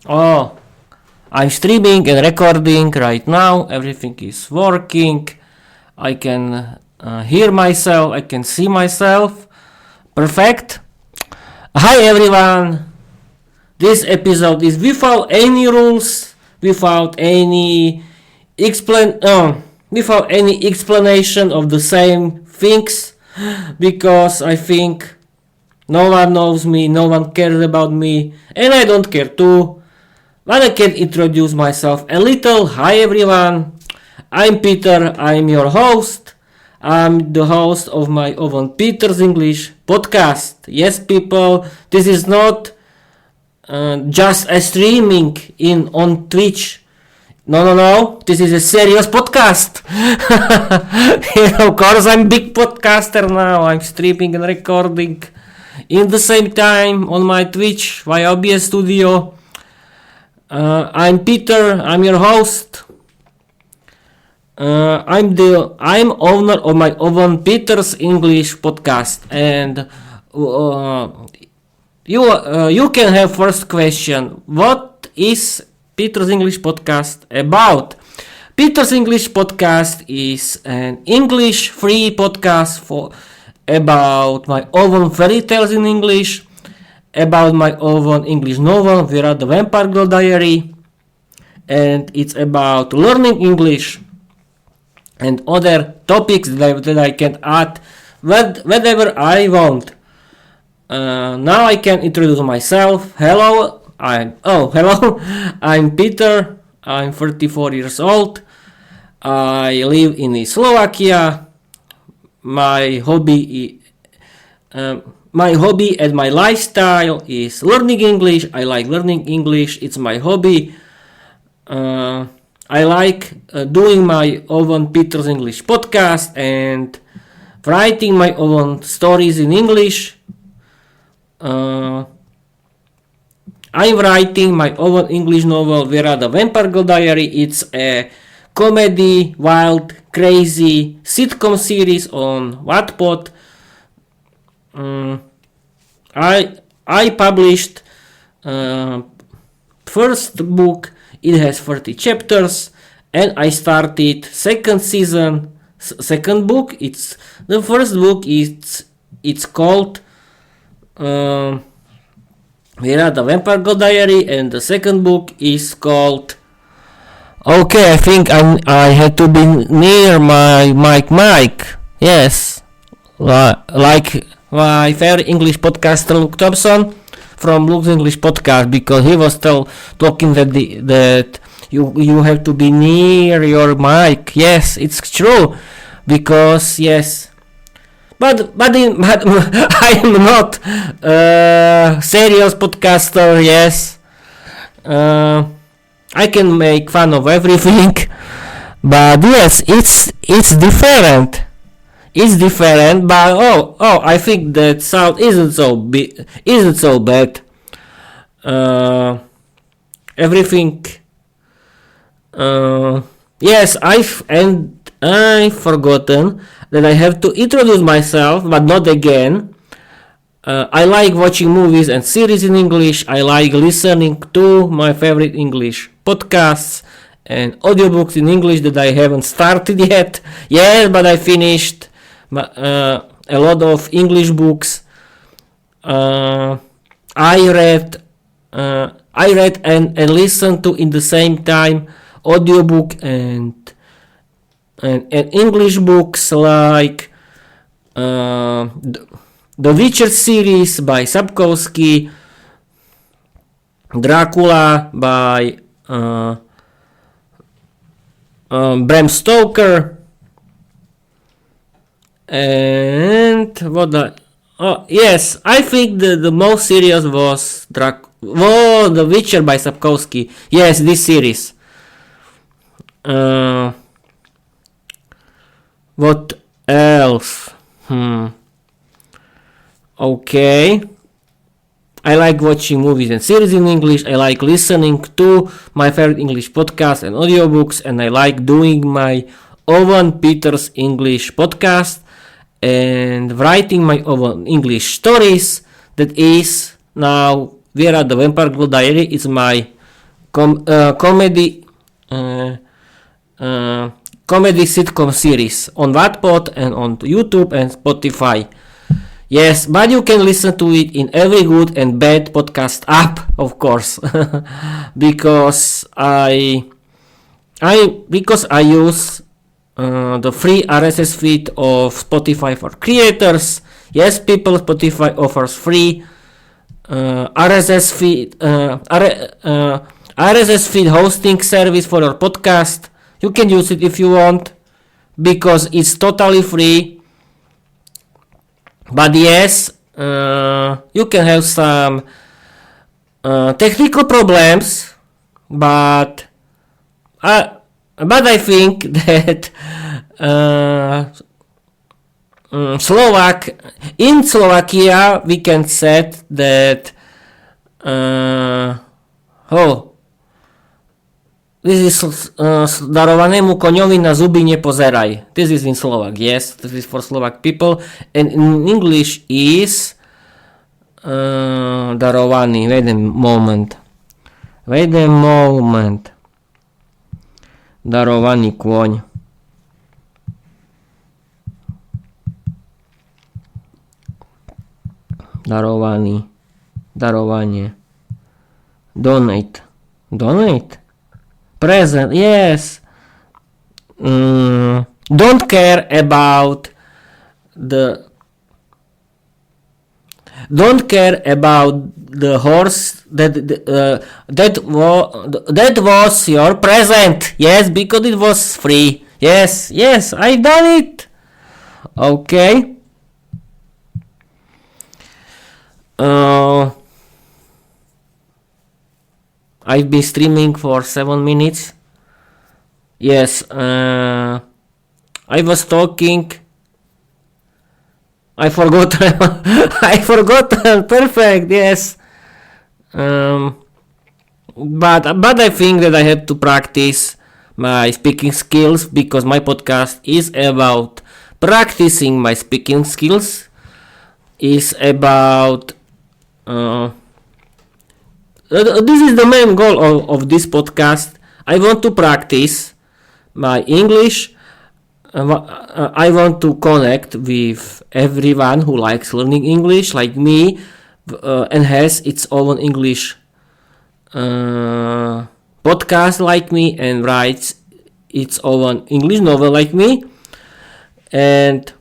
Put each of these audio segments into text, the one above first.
Oh, I'm streaming and recording right now. Everything is working. I can hear myself. I can see myself. Perfect. Hi everyone. This episode is without any rules, without any explanation of the same things, because I think no one knows me, no one cares about me, and I don't care too. But I can introduce myself a little. Hi everyone, I'm Peter, I'm your host. I'm the host of my own Peter's English podcast. Yes, people, this is not just a streaming in on Twitch. No. This is a serious podcast. Of course, I'm big podcaster now. I'm streaming and recording in the same time on my Twitch via OBS Studio. I'm Peter. I'm your host. I'm owner of my own Peter's English podcast, and you can have first question. What is Peter's English podcast about? Peter's English podcast is an English free podcast about my own fairy tales in English, about my own English novel Viera, the Vampire Girl Diary, and it's about learning English and other topics that I can add whenever I want. Now I can introduce myself. Hello, I'm Peter. I'm 34 years old. I live in Slovakia. My hobby and my lifestyle is learning English. I like learning English. It's my hobby. I like doing my own Peter's English podcast and writing my own stories in English. I'm writing my own English novel Viera, the Vampire Girl Diary. It's a comedy, wild, crazy sitcom series on Wattpad. I published first book. It has 30 chapters, and I started second season. Second book. It's the first book. It's called Viera, the Vampire Girl Diary, and the second book is called. Okay, I think I had to be near my mic. Yes, like my favorite English podcaster Luke Thompson from Luke's English podcast, because he was still talking that you have to be near your mic. Yes, it's true, because yes. But I am not serious podcaster. Yes, I can make fun of everything, but yes, it's different. It's different, but I think that sound isn't so bad. Everything. Yes, I've forgotten that I have to introduce myself, but not again. I like watching movies and series in English. I like listening to my favorite English podcasts and audiobooks in English that I haven't started yet. Yes, but I finished a lot of English books. I read and listened to in the same time audiobook and English books like the Witcher series by Sapkowski, Dracula by Bram Stoker, and yes, I think the most serious was The Witcher by Sapkowski. Yes, this series. What else? Okay. I like watching movies and series in English. I like listening to my favorite English podcasts and audiobooks, and I like doing my own Peter's English podcast and writing my own English stories. That is now Viera, the Vampire Girl Diary. It's my comedy sitcom series on Wattpad and on YouTube and Spotify. Yes, but you can listen to it in every good and bad podcast app, of course, because I use the free RSS feed of Spotify for creators. Yes, people, Spotify offers free RSS feed hosting service for your podcast. You can use it if you want because it's totally free. But yes, you can have some technical problems, but I think that in Slovakia we can set that this is darovanému koňovi na zuby nepozeraj. This is in Slovak, yes, this is for Slovak people, and in English is darovaný. Wait a moment. Darovaný kôň. Darovanie. Donate. Present, yes. Don't care about the horse that was your present. Yes, because it was free. Yes, I done it. Okay. I've been streaming for 7 minutes. Yes, I was talking. I forgot. Perfect. Yes. But I think that I have to practice my speaking skills because my podcast is about practicing my speaking skills. Is about. This is the main goal of this podcast. I want to practice my English. I want to connect with everyone who likes learning English like me and has its own English podcast like me and writes its own English novel like me. And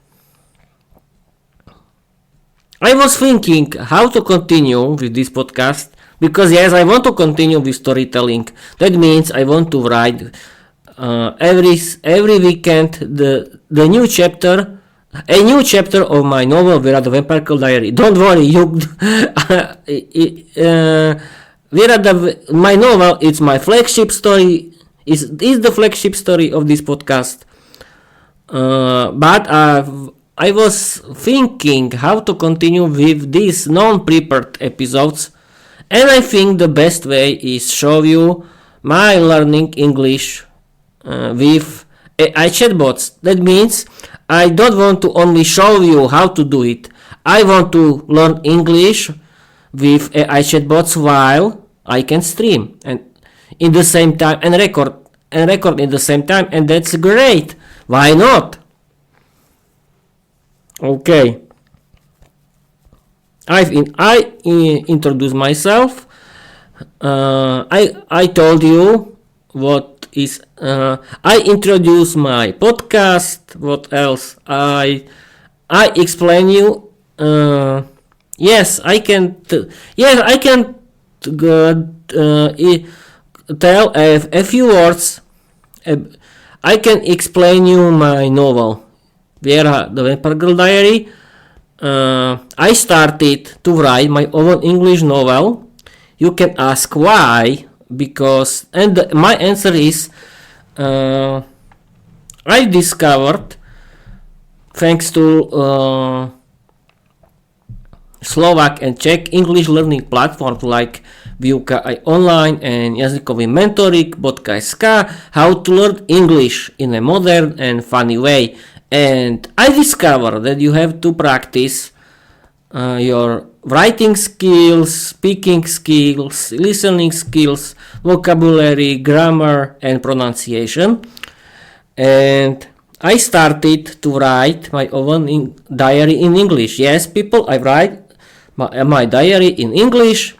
I was thinking how to continue with this podcast because yes, I want to continue with storytelling. That means I want to write every weekend the new chapter, a new chapter of my novel Viera, the Vampire Girl Diary. Don't worry, Viera, my novel, it's my flagship story. Is the flagship story of this podcast. But I was thinking how to continue with these non-prepared episodes, and I think the best way is show you my learning English with AI chatbots. That means I don't want to only show you how to do it. I want to learn English with AI chatbots while I can stream and in the same time and record in the same time, and that's great. Why not? Okay. I introduced myself. I told you what is. I introduced my podcast. What else? I explain you. Yes, I can. I can tell a few words. I can explain you my novel, Viera, the Vampire Girl Diary. I started to write my own English novel. You can ask why, because, and my answer is, I discovered, thanks to Slovak and Czech English learning platforms like Výuka aj online and jazykový mentoring.sk, how to learn English in a modern and funny way. And I discovered that you have to practice your writing skills, speaking skills, listening skills, vocabulary, grammar, and pronunciation. And I started to write my own diary in English. Yes, people, I write my diary in English.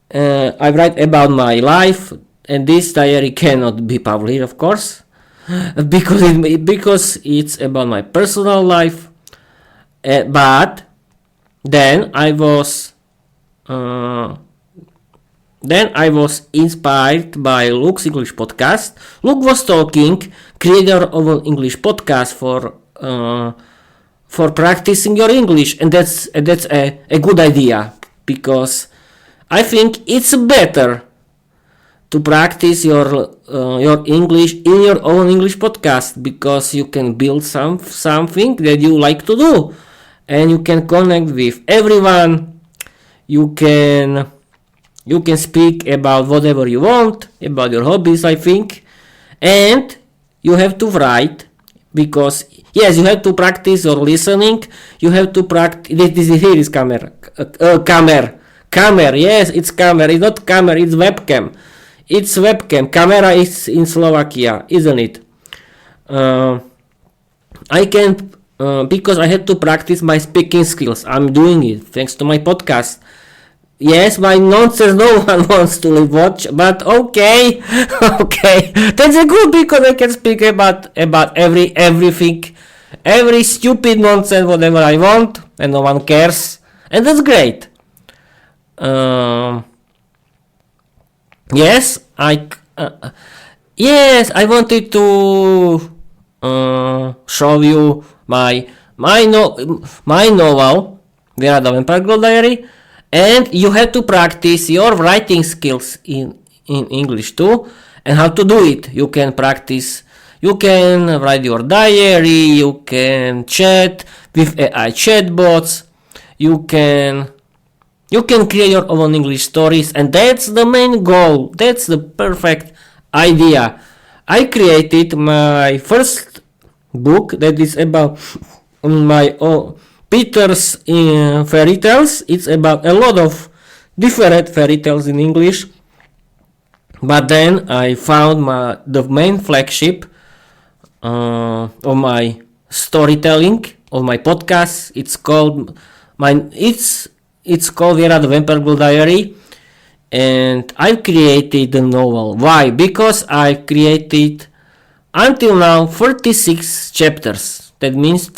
I write about my life, and this diary cannot be published, of course, because it's about my personal life. But then I was inspired by Luke's English podcast. Luke was talking, creator of an English podcast for practicing your English, and that's a good idea, because I think it's better to practice your English in your own English podcast, because you can build something that you like to do, and you can connect with everyone. You can speak about whatever you want, about your hobbies, I think. And you have to write, because yes, you have to practice your listening. You have to practice. Here is camera. Camera. Yes, it's camera. It's not camera. It's webcam. It's webcam. Camera is in Slovakia, isn't it? I can because I had to practice my speaking skills. I'm doing it thanks to my podcast. Yes, my nonsense no one wants to watch, but okay, okay, that's a good, because I can speak about everything, every stupid nonsense, whatever I want, and no one cares, and that's great. Yes, I wanted to show you my novel, Viera the Vampire Girl Diary. And you have to practice your writing skills in English too, and how to do it. You can practice, you can write your diary, you can chat with AI chatbots, you can create your own English stories, and that's the main goal. That's the perfect idea. I created my first book that is about my own Peter's fairy tales. It's about a lot of different fairy tales in English. But then I found the main flagship of my storytelling, of my podcast. It's called Viera the Vampire Girl Diary, and I've created the novel. Why? Because I've created until now 36 chapters. That means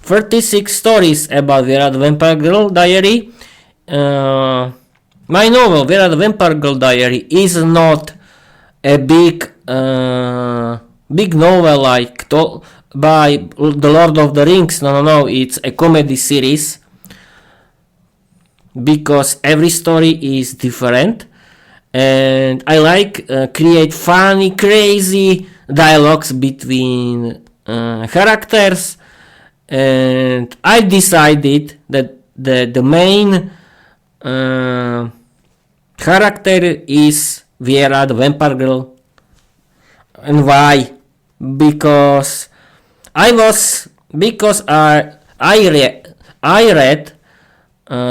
36 stories about Viera the Vampire Girl Diary. My novel, Viera the Vampire Girl Diary, is not a big novel like by The Lord of the Rings. No, it's a comedy series, because every story is different, and I like create funny, crazy dialogues between characters. And I decided that the main character is Viera the Vampire Girl. And why? Because I read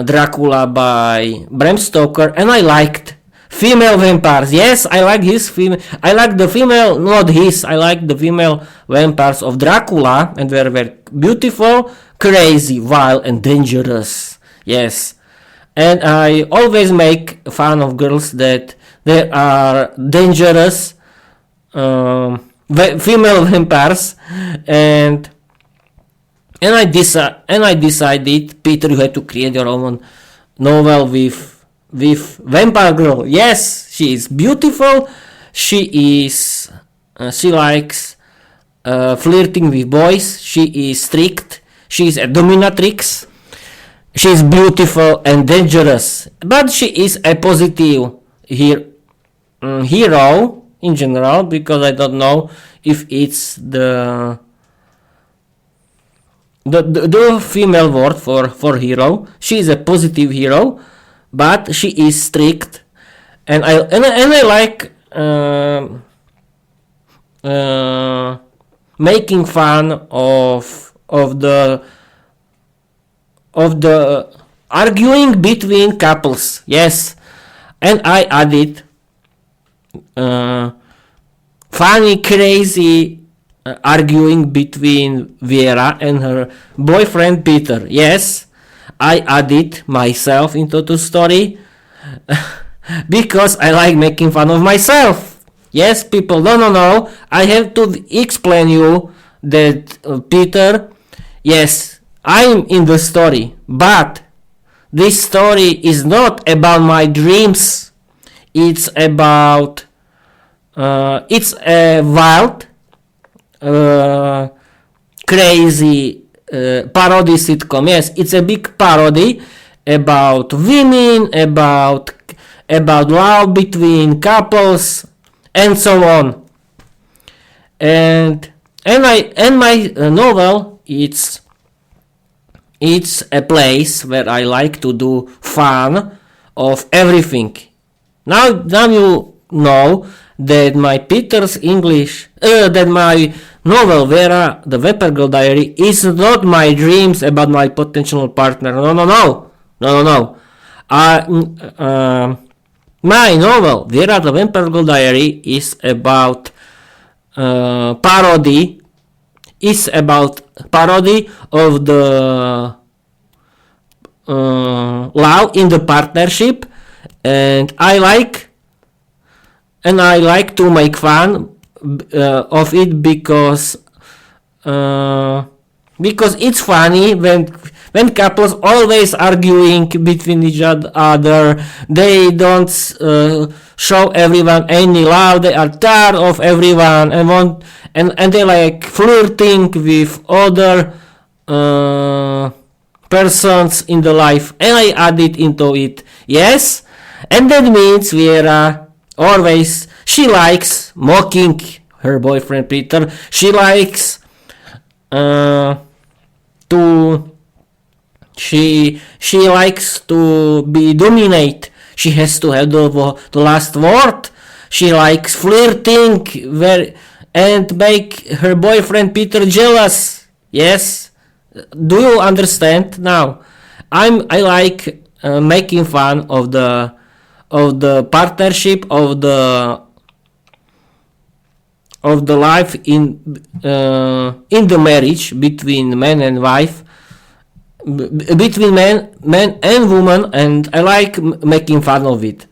Dracula by Bram Stoker, and I liked female vampires. Yes, I like I like the female, not his. I like the female vampires of Dracula, and they were beautiful, crazy, wild, and dangerous. Yes, and I always make fun of girls that they are dangerous female vampires, and I decided, Peter, you had to create your own novel with Vampire Girl. Yes, she is beautiful. She likes flirting with boys. She is strict. She is a dominatrix. She is beautiful and dangerous, but she is a positive hero in general, because I don't know if it's the female word for hero. She is a positive hero, but she is strict, and I like making fun of the arguing between couples. Yes, and I added funny, crazy arguing between Viera and her boyfriend Peter. Yes, I added myself into the story because I like making fun of myself. Yes, people, no. I have to explain you that Peter, yes, I'm in the story, but this story is not about my dreams. It's about it's a wild, crazy parody sitcom. Yes, it's a big parody about women, about love between couples, and so on. And my novel, it's a place where I like to do fun of everything. Now you know that my Peter's English, that my novel Viera, the Vampire Girl Diary, is not my dreams about my potential partner. No. My novel Viera, the Vampire Girl Diary, is about parody. Is about parody of the love in the partnership, and I like to make fun of it because it's funny when couples always arguing between each other. They don't show everyone any love. They are tired of everyone and they like flirting with other persons in the life, and I added into it. Yes, and that means Viera always, she likes mocking her boyfriend Peter. She likes she likes to be dominate. She has to have the last word. She likes flirting and make her boyfriend Peter jealous. Yes, do you understand now? I like making fun of the partnership of the life in the marriage between man and wife, between man and woman, and I like making fun of it.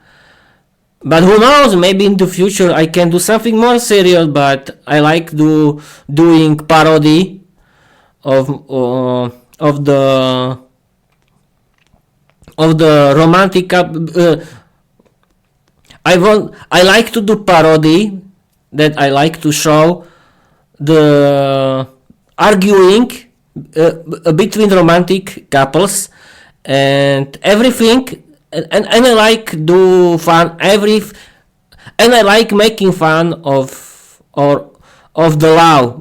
But who knows, maybe in the future I can do something more serious, but I like doing parody of the romantic I like to do parody, that I like to show the arguing between romantic couples and everything, and I like do fun and I like making fun of the love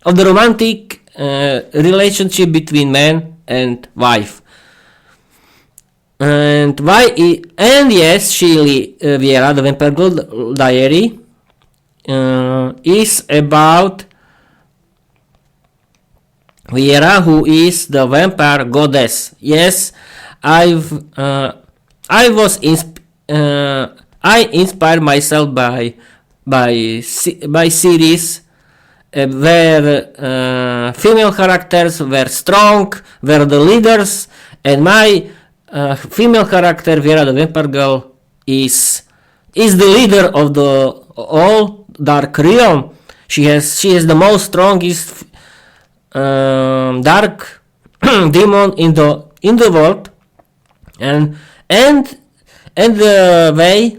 of the romantic relationship between man and wife. And yes, Viera, the Vampire Girl Diary, is about Viera, who is the vampire goddess. Yes, I inspired myself by series where female characters were strong, were the leaders, and my female character Viera, the Vampire Girl, is the leader of the all dark realm. She has the most strongest dark demon in the world, and the way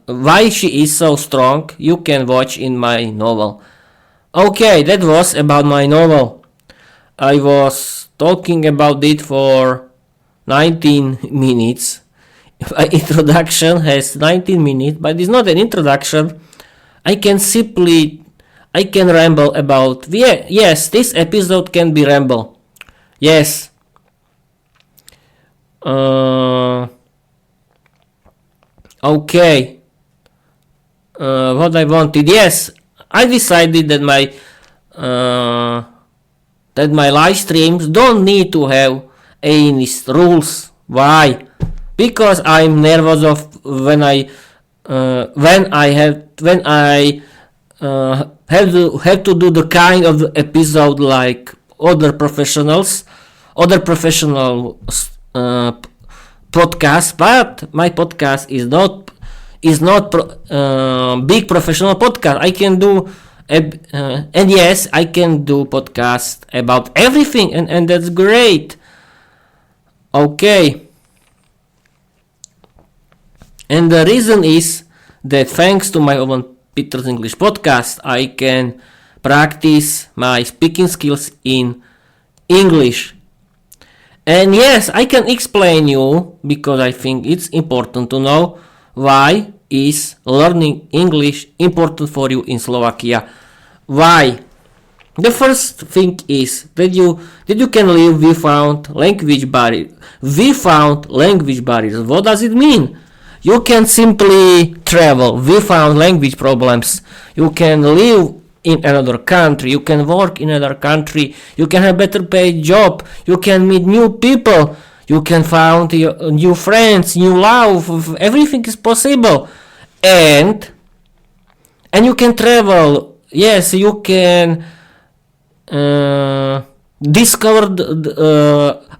why she is so strong you can watch in my novel. Okay, that was about my novel. I was talking about it for 19 minutes. My introduction has 19 minutes, but it's not an introduction. I can ramble about. Yes, this episode can be ramble. Yes. Okay. What I wanted. Yes, I decided that my live streams don't need to have any rules. Why? Because I'm nervous of when I have to do the kind of episode like other professional podcast, but my podcast is not big professional podcast. I can do and yes, I can do podcast about everything, and that's great. Okay. And the reason is that thanks to my own Peter's English podcast, I can practice my speaking skills in English. And yes, I can explain you, because I think it's important to know why is learning English important for you in Slovakia. Why? The first thing is that you can live without language barriers. Without language barriers. What does it mean? You can simply travel without language problems. You can live in another country. You can work in another country. You can have better paid job. You can meet new people. You can find new friends, new love. Everything is possible. And you can travel. Yes, you can discover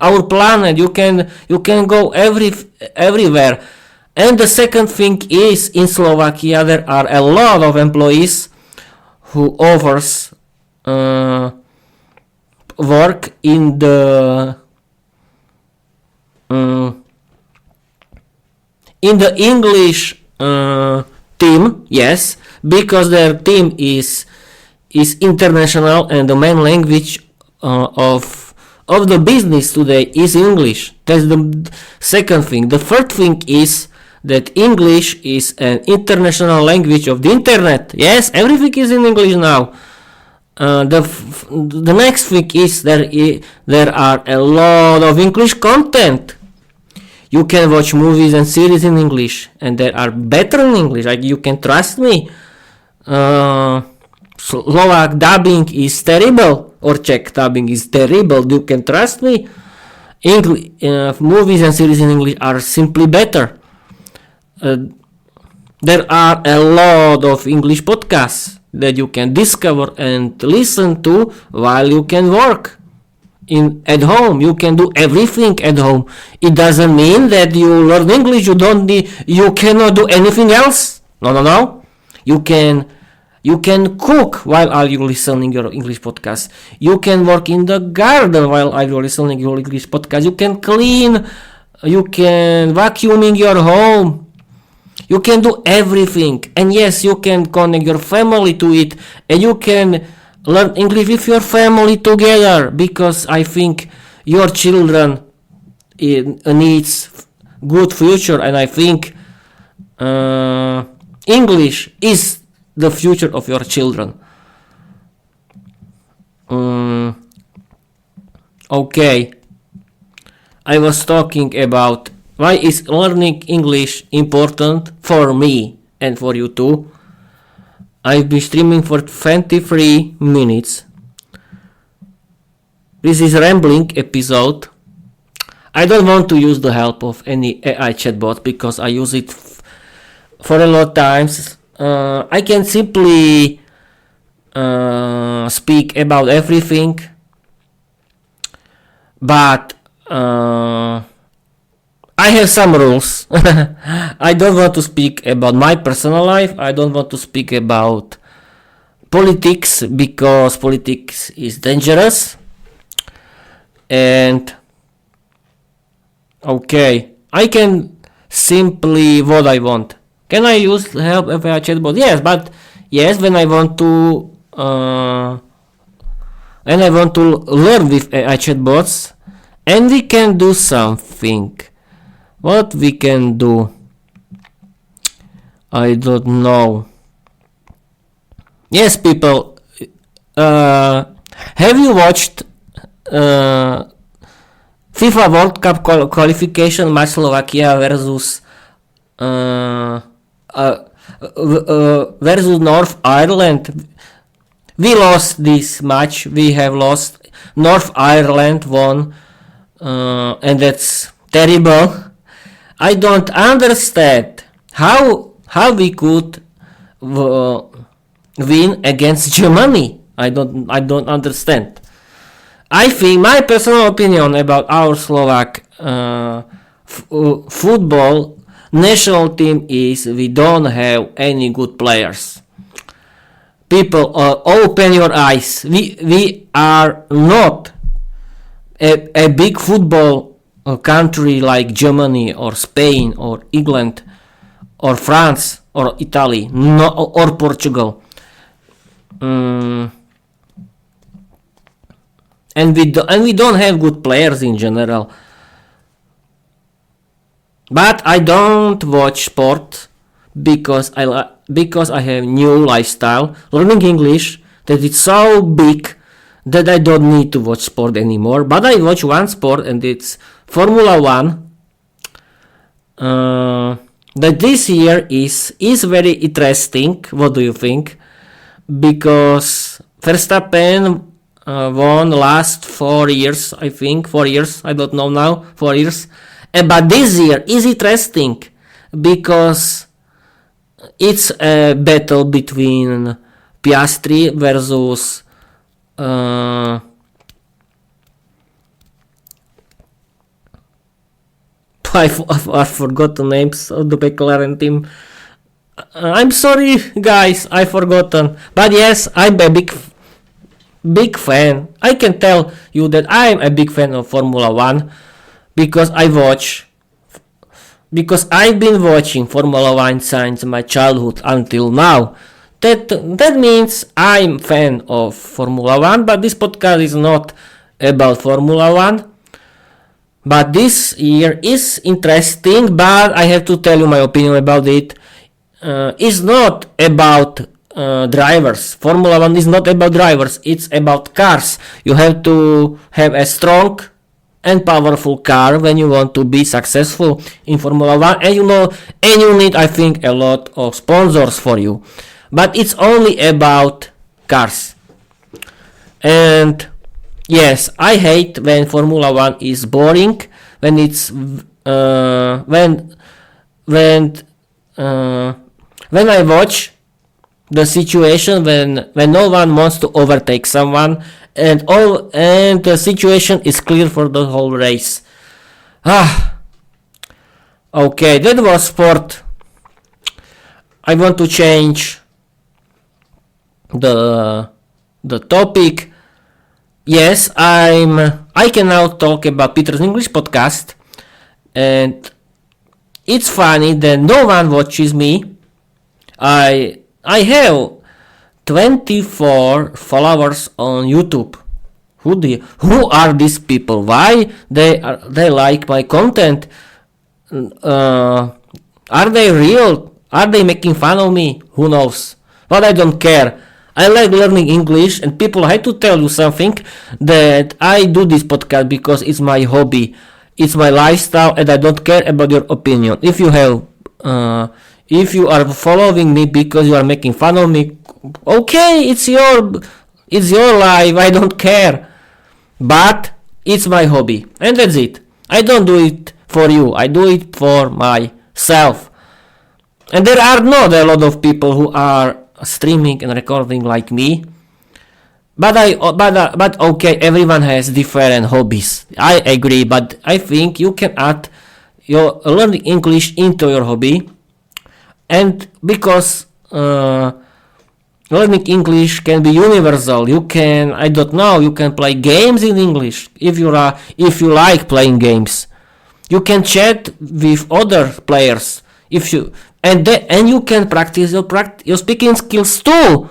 our planet. You can go everywhere. And the second thing is, in Slovakia there are a lot of employees who offers work in the English team. Yes, because their team is international, and the main language of the business today is English. That's the second thing. The third thing is that English is an international language of the internet. Yes, everything is in English now. The next thing is there are a lot of English content. You can watch movies and series in English, and they are better in English. Like, you can trust me. Slovak dubbing is terrible, or Czech dubbing is terrible. You can trust me. Movies and series in English are simply better. There are a lot of English podcasts that you can discover and listen to while you can work at home. You can do everything at home. It doesn't mean that you learn English. You cannot do anything else. No. You can cook while are you listening your English podcast. You can work in the garden while are you listening your English podcast. You can clean. You can vacuuming your home. You can do everything. And yes, you can connect your family to it. And you can learn English with your family together. Because I think your children needs good future. And I think English is the future of your children. Okay. I was talking about why is learning English important for me and for you too. I've been streaming for 23 minutes. This is rambling episode. I don't want to use the help of any AI chatbot because I use it for a lot of times. I can simply speak about everything, but I have some rules. I don't want to speak about my personal life. I don't want to speak about politics because politics is dangerous. And okay, I can simply what I want. Can I use the help of a chatbot? Yes, but yes, when I want to learn with AI chatbots, and we can do something. What we can do? I don't know. Yes, people. Have you watched FIFA World Cup qualification match Slovakia versus North Ireland? We lost this match. We have lost. North Ireland won and that's terrible. I don't understand how we could win against Germany. I don't understand. I think my personal opinion about our Slovak football national team is we don't have any good players. People, open your eyes. We are not a big football country like Germany or Spain or England or France or Italy, no, or Portugal. And we don't have good players in general. But I don't watch sport because I have new lifestyle, learning English, that it's so big that I don't need to watch sport anymore. But I watch one sport, and it's Formula 1. That this year is very interesting. What do you think? Because Verstappen won last 4 years, I think. 4 years, I don't know now. 4 years. But this year is interesting because it's a battle between Piastri versus I forgot the names of the McLaren team. I'm sorry, guys, I forgotten. But yes, I'm a big fan. I can tell you that I'm a big fan of Formula 1 because I've been watching Formula 1 since my childhood until now. That means I'm fan of Formula 1, but this podcast is not about Formula 1. But this year is interesting, but I have to tell you my opinion about it. It's not about drivers. Formula 1 is not about drivers, it's about cars. You have to have a strong and powerful car when you want to be successful in Formula 1, and you need, I think, a lot of sponsors for you. But it's only about cars. And yes, I hate when Formula 1 is boring, when it's when I watch the situation when no one wants to overtake someone, and the situation is clear for the whole race. Okay, that was sport. I want to change the topic. Yes, I can now talk about Peter's English podcast, and it's funny that no one watches me. I have 24 followers on YouTube. Who are these people? Why they like my content? Are they real? Are they making fun of me? Who knows? But I don't care. I like learning English, and people, I have to tell you something, that I do this podcast because it's my hobby, it's my lifestyle, and I don't care about your opinion. If you are following me because you are making fun of me, okay, it's your life, I don't care. But it's my hobby, and that's it. I don't do it for you, I do it for myself. And there are not a lot of people who are streaming and recording like me, but okay, everyone has different hobbies. I agree, but I think you can add your learning English into your hobby, and because learning English can be universal. You can play games in English if you like playing games. You can chat with other players and you can practice your speaking skills too,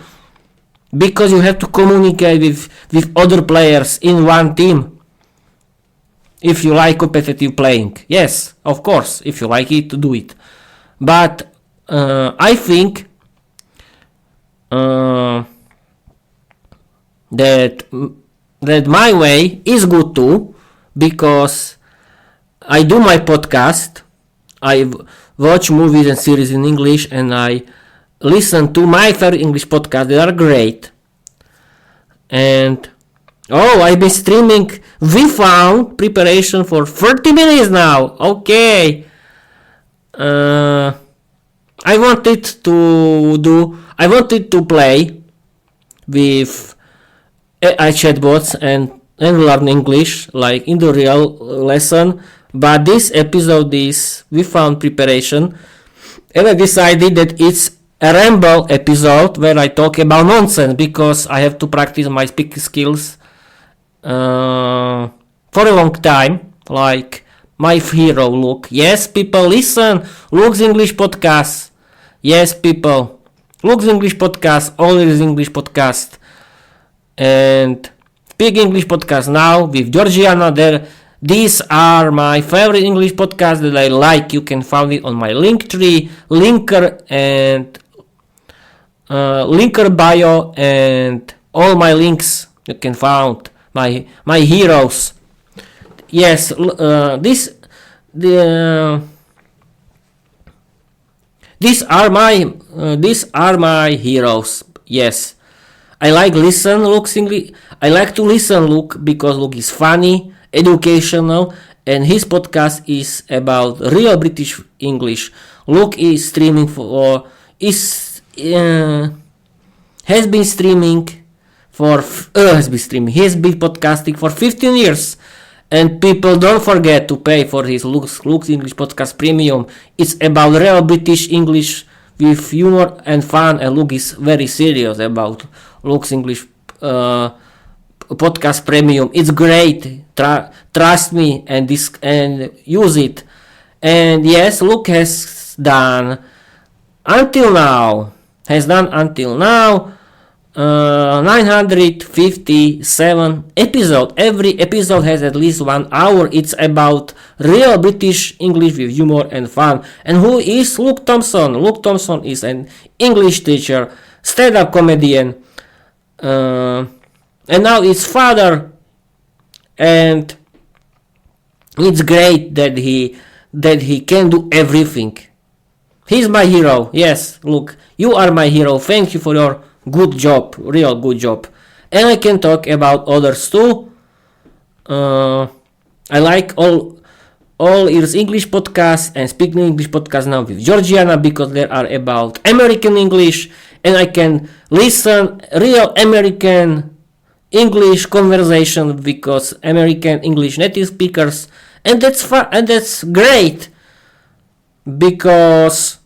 because you have to communicate with other players in one team. If you like competitive playing, yes, of course, if you like it, to do it. But I think that my way is good too, because I do my podcast, I watch movies and series in English, and I listen to my favorite English podcasts that are great. And Oh, I've been streaming. We found preparation for 30 minutes now. Okay. Uh, I wanted to play with AI chatbots and learn English like in the real lesson. But this episode is we found preparation, and I decided that it's a ramble episode where I talk about nonsense because I have to practice my speaking skills for a long time, like my hero Luke. Yes, people, listen. Luke's English podcast. Yes, people. Luke's English podcast, always English podcast, and Speak English podcast now with Georgiana. There, these are my favorite English podcasts that I like. You can find it on my Linktree, Linker, and Linker bio, and all my links. You can find my heroes. Yes, these are my heroes. Yes, I like listen Luke's English. I like to listen Luke because Luke is funny, educational, and his podcast is about real British English. Luke is streaming for has been streaming for he has been podcasting for 15 years. And people don't forget to pay for his Luke's English Podcast Premium. It's about real British English with humor and fun, and Luke is very serious about Luke's English Podcast Premium. It's great. Trust me and use it. And yes, Luke has done until now 957 episodes. Every episode has at least 1 hour. It's about real British English with humor and fun. And who is Luke Thompson? Luke Thompson is an English teacher, stand-up comedian, and now his father. And it's great that he can do everything. He's my hero. Yes, Luke, you are my hero. Thank you for your good job, real good job. And I can talk about others too. I like all ears English podcasts and speaking English podcasts now with Georgiana because they are about American English, and I can listen real American English conversation because American English native speakers, and that's fun and that's great because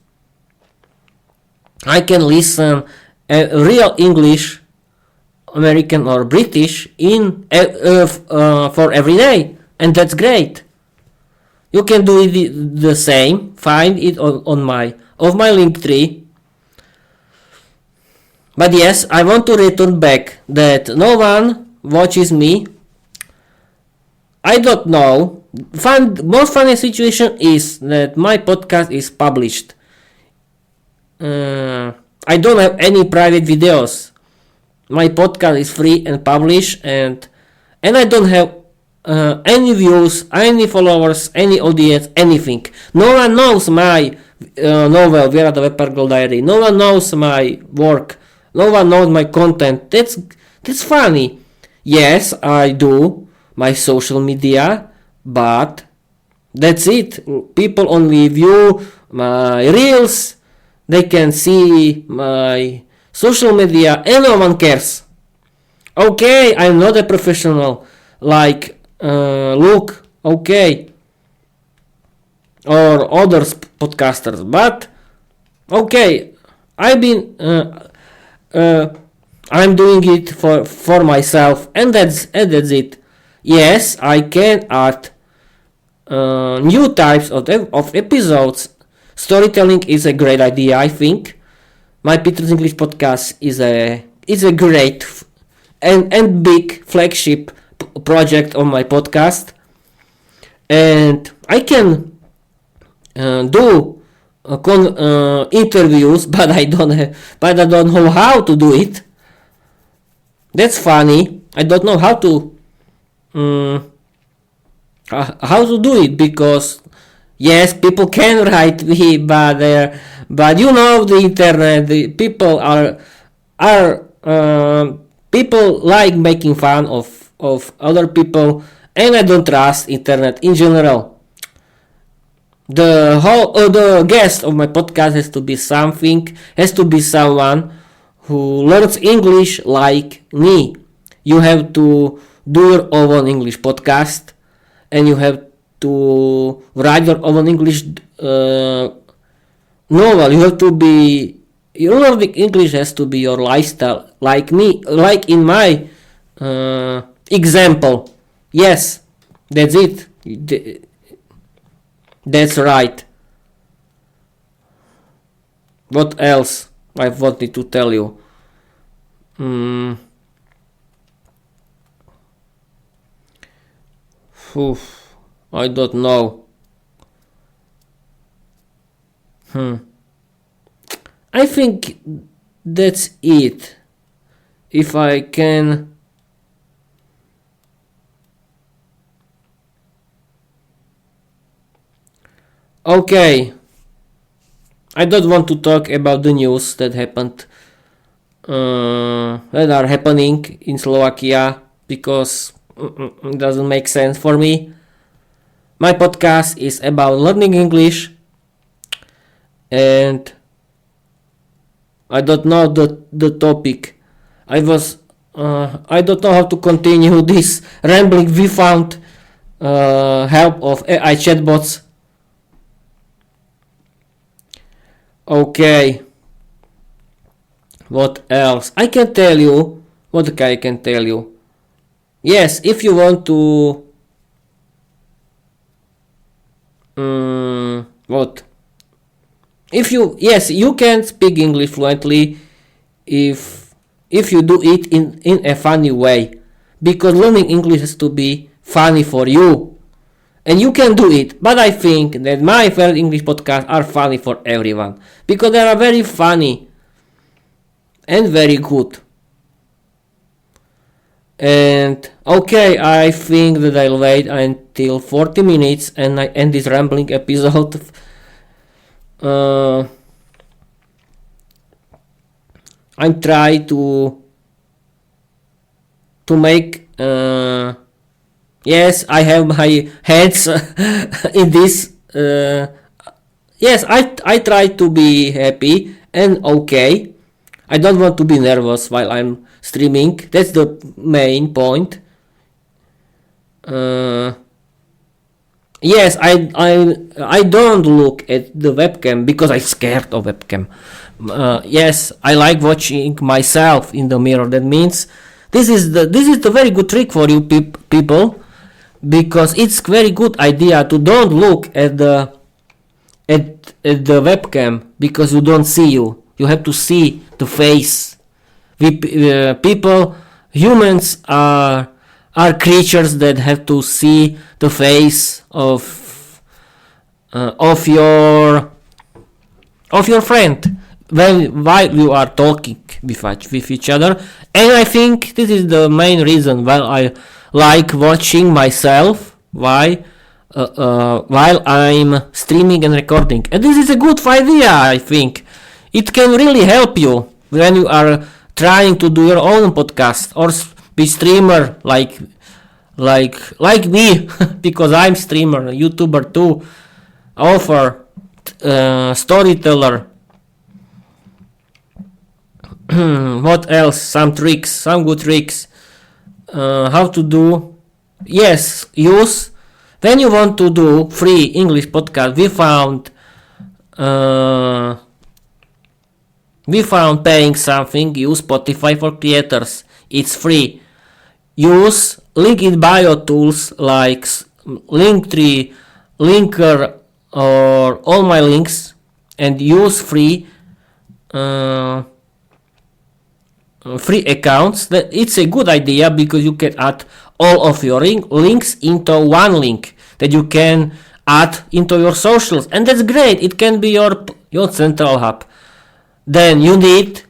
I can listen real English, American or British in for every day, and that's great. You can do it the same. Find it on my Linktree. But yes, I want to return back that no one watches me. I don't know. Most funny situation is that my podcast is published. I don't have any private videos. My podcast is free and published, and I don't have any views, any followers, any audience, anything. No one knows my novel, Viera the Webper Girl Diary. No one knows my work. No one knows my content. That's funny. Yes, I do my social media, but that's it. People only view my reels. They can see my social media, and no one cares. Okay, I'm not a professional like Luke, okay, or other podcasters, but okay, I'm doing it for myself, and that's it. Yes, I can add new types of episodes. Storytelling is a great idea, I think. My Peter's English podcast is a great and big flagship project on my podcast, and I can do interviews, but I don't know how to do it. That's funny. I don't know how to do it because yes, people can write me, but you know the internet. The people people like making fun of of other people, and I don't trust internet in general. The guest of my podcast has to be someone who learns English like me. You have to do your own English podcast, and you have to write your own English novel. Your learning English has to be your lifestyle, like me, like in my example. Yes, that's it. That's right. What else I wanted to tell you? I don't know. I think that's it. If I can. Okay. I don't want to talk about the news that happened, that are happening in Slovakia, because it doesn't make sense for me. My podcast is about learning English, and I don't know the topic. I don't know how to continue this rambling. We found help of AI chatbots. Okay. What else? I can tell you. What I can tell you? Yes, if you want to. What? You can speak English fluently if you do it in a funny way, because learning English has to be funny for you, and you can do it. But I think that my favorite English podcasts are funny for everyone, because they are very funny and very good. And okay, I think that I'll wait until 40 minutes and I end this rambling episode. I'm trying to make. Yes, I have my hands in this. Yes, I try to be happy and okay. I don't want to be nervous while I'm streaming. That's the main point. Yes, I don't look at the webcam because I'm scared of webcam. Yes, I like watching myself in the mirror. That means this is the very good trick for you people, because it's very good idea to don't look at the webcam, because you don't see you. You have to see the face. Humans are creatures that have to see the face of your friend while you are talking with each other. And I think this is the main reason why I like watching myself while I'm streaming and recording. And this is a good idea, I think. It can really help you when you are trying to do your own podcast or be streamer like me, because I'm streamer, YouTuber too, author, storyteller. What else? Some good tricks. How to do? Yes, use when you want to do free English podcast. We found paying something. Use Spotify for creators. It's free. Use link in bio tools like Linktree, Linker, or all my links, and use free accounts. That it's a good idea, because you can add all of your links into one link that you can add into your socials, and that's great. It can be your central hub. Then you need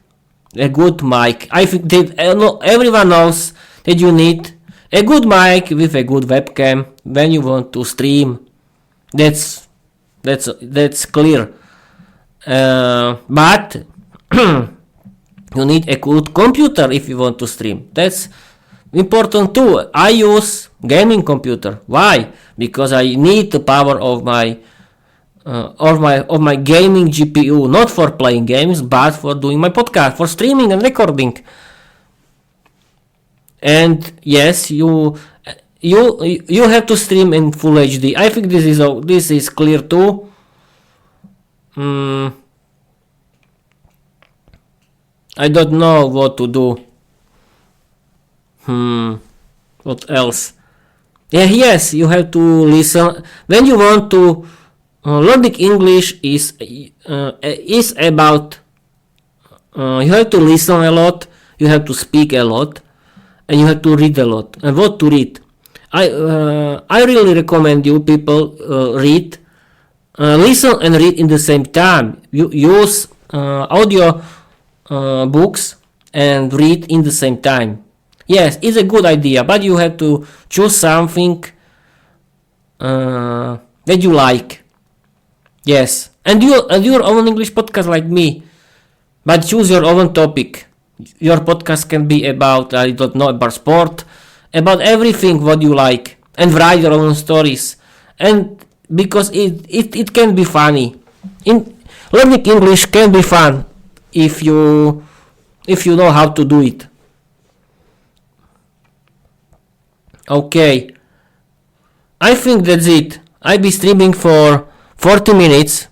a good mic. I think that everyone knows that you need a good mic with a good webcam when you want to stream. That's clear. But you need a good computer if you want to stream. That's important too. I use gaming computer. Why? Because I need the power of my gaming GPU, not for playing games, but for doing my podcast, for streaming and recording. And yes, you have to stream in full HD. I think this is clear too. I don't know what to do. What else? Yes, you have to listen when you want to. Learning English is about. You have to listen a lot. You have to speak a lot, and you have to read a lot. And what to read? I really recommend you people read, listen and read in the same time. You use audio books and read in the same time. Yes, it's a good idea, but you have to choose something that you like. Yes, and your own English podcast like me, but choose your own topic. Your podcast can be about, I don't know, about sport, about everything what you like, and write your own stories. And because it can be funny. Learning English can be fun if you know how to do it. Okay, I think that's it. I'll be streaming for 40 minutes.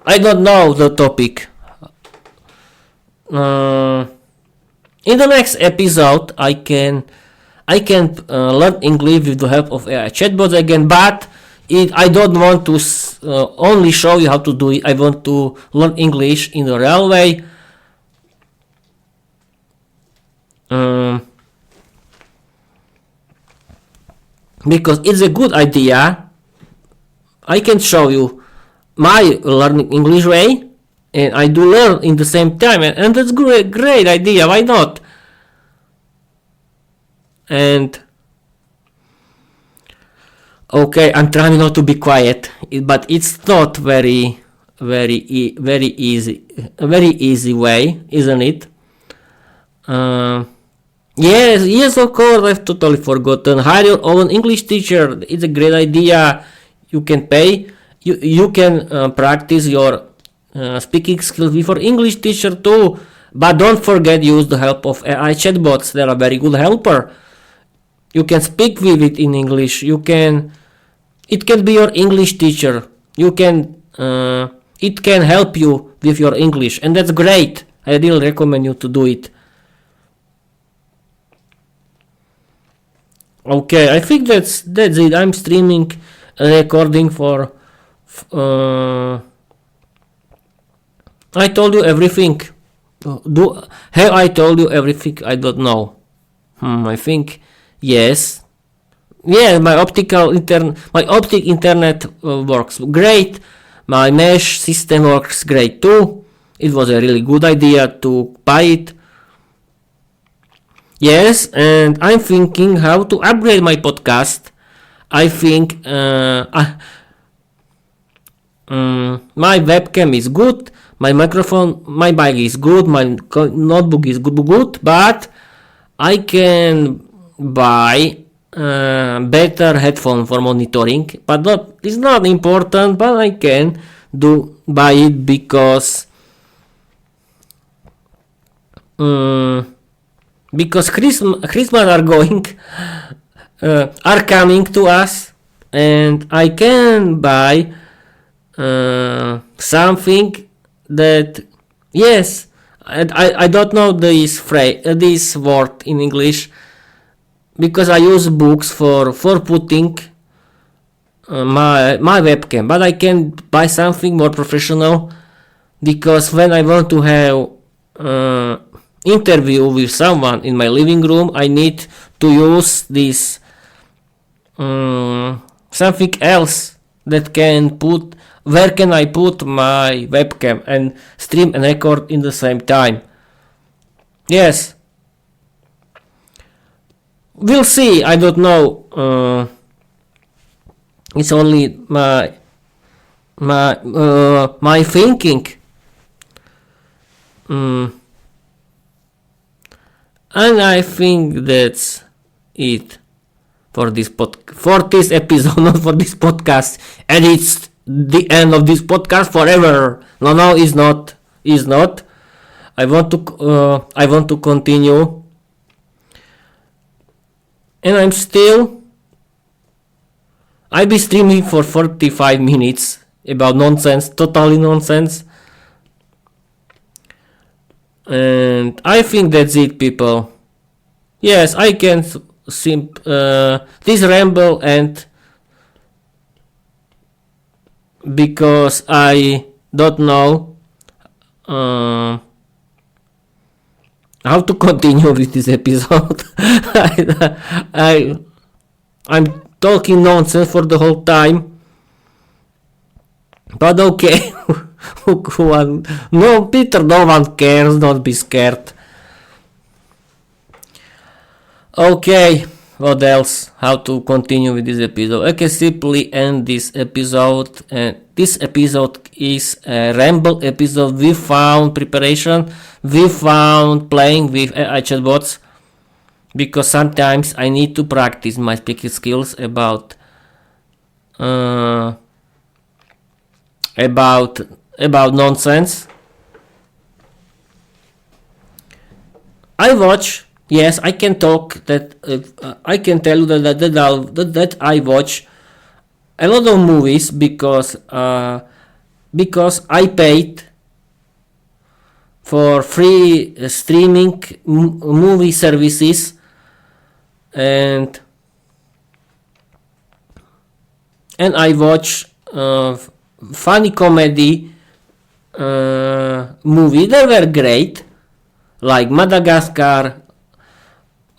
I don't know the topic. In the next episode, I can learn English with the help of AI chatbots again, but I don't want to only show you how to do it. I want to learn English in the real way. Because it's a good idea. I can show you my learning English way, and I do learn in the same time, and that's great idea. Why not? And okay, I'm trying not to be quiet, but it's not very easy way, isn't it? Yes, of course, I've totally forgotten. Hire your own English teacher. It's a great idea. You can pay. You can practice your speaking skills with your English teacher too. But don't forget, use the help of AI chatbots. They're a very good helper. You can speak with it in English. It can be your English teacher. It can help you with your English, and that's great. I really recommend you to do it. Okay, I think that's it. I'm streaming and recording for. I told you everything. Have I told you everything? I don't know. I think yes. Yeah, my optic internet works great. My mesh system works great too. It was a really good idea to buy it. Yes, and I'm thinking how to upgrade my podcast. I think my webcam is good, my microphone, my mic is good, my notebook is good, but I can buy better headphone for monitoring. But it's not important, but I can buy it because Christmas are coming to us, and I can buy something that yes, I don't know this word in English, because I use books for putting my webcam, but I can buy something more professional, because when I want to have interview with someone in my living room, I need to use this something else that can put. Where can I put my webcam and stream and record in the same time? Yes, we'll see. I don't know. It's only my thinking. And I think that's it for this episode, not for this podcast. And it's the end of this podcast forever. No, it's not. It's not. I want to continue. And I'll be streaming for 45 minutes about nonsense, totally nonsense. And I think that's it, people. Yes, I can this ramble and because I don't know how to continue with this episode. I'm talking nonsense for the whole time. But okay. No, Peter, no one cares, don't be scared. Okay, what else? How to continue with this episode? I can simply end this episode. This episode is a ramble episode without preparation, without playing with AI chatbots, because sometimes I need to practice my speaking skills about nonsense. I watch. Yes, I can talk that. I can tell you that I watch a lot of movies because I paid for free streaming movie services, and I watch funny comedy movie. They were great, like Madagascar,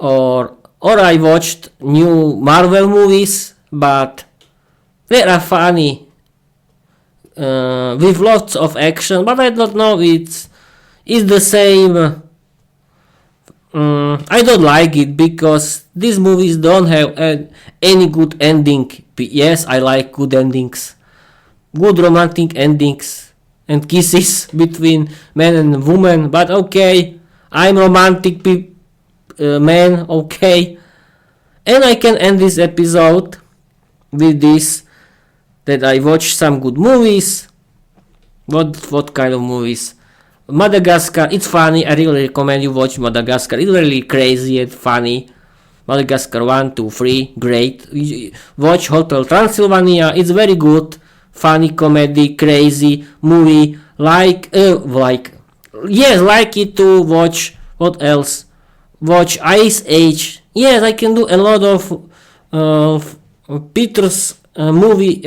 or I watched new Marvel movies, but they are funny with lots of action. But I don't know, it's the same. I don't like it because these movies don't have any good ending. Yes, I like good endings. Good romantic endings and kisses between man and woman, but okay, I'm romantic man, okay. And I can end this episode with this, that I watched some good movies. What kind of movies? Madagascar, it's funny, I really recommend you watch Madagascar. It's really crazy and funny. Madagascar 1, 2, 3, great. Watch Hotel Transylvania, it's very good. Funny comedy, crazy movie, like it to watch. What else? Watch Ice Age. Yes, I can do a lot of Peter's movie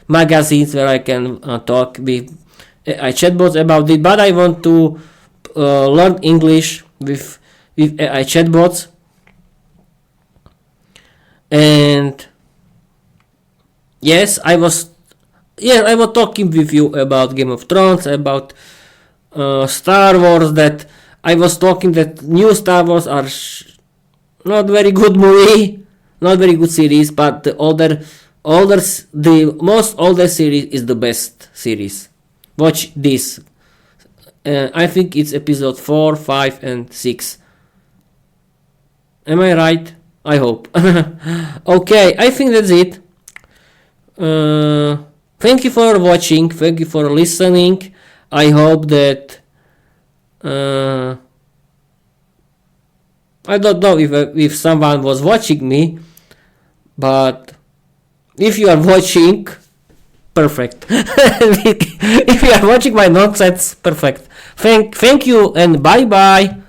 magazines where I can talk with AI chatbots about it. But I want to learn English with AI chatbots. And yes, I was talking with you about Game of Thrones, about Star Wars. That I was talking that new Star Wars are not very good movie, not very good series, but the most older series is the best series. Watch this. I think it's episode 4, 5, and 6. Am I right? I hope. Okay, I think that's it. Thank you for watching. Thank you for listening. I hope that I don't know if someone was watching me, but if you are watching, perfect. If you are watching my nonsense, perfect. Thank you and bye bye.